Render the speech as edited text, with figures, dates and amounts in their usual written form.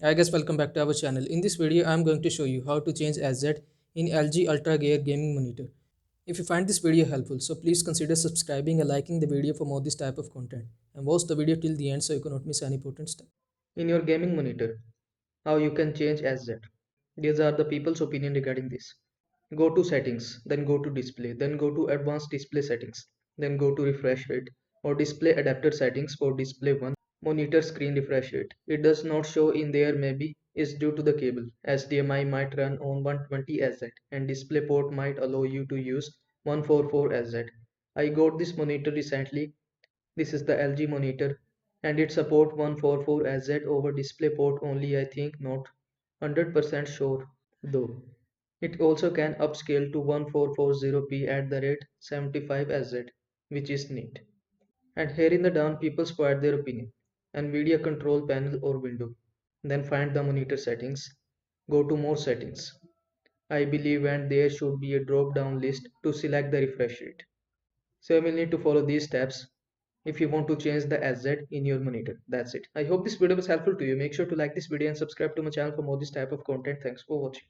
I guess welcome back to our channel. In this video, I am going to show you how to change SZ in LG UltraGear gaming monitor. If you find this video helpful, so please consider subscribing and liking the video for more this type of content. And watch the video till the end so you cannot miss any important step. In your gaming monitor, how you can change SZ. These are the people's opinion regarding this. Go to settings, then go to display, then go to advanced display settings, then go to refresh rate or display adapter settings for display 1. Monitor screen refresh rate. It does not show in there, maybe is due to the cable. HDMI might run on 120 SZ and DisplayPort might allow you to use 144 SZ. I got this monitor recently. This is the LG monitor and it support 144SZ over DisplayPort only. I think not 100% sure though. It also can upscale to 1440p at the rate 75SZ, which is neat. And here in the down people provide their opinion. NVIDIA control panel or window. Then find the monitor settings. Go to more settings. I believe and there should be a drop down list to select the refresh rate. So you will need to follow these steps if you want to change the SZ in your monitor. That's it. I hope this video was helpful to you. Make sure to like this video and subscribe to my channel for more this type of content. Thanks for watching.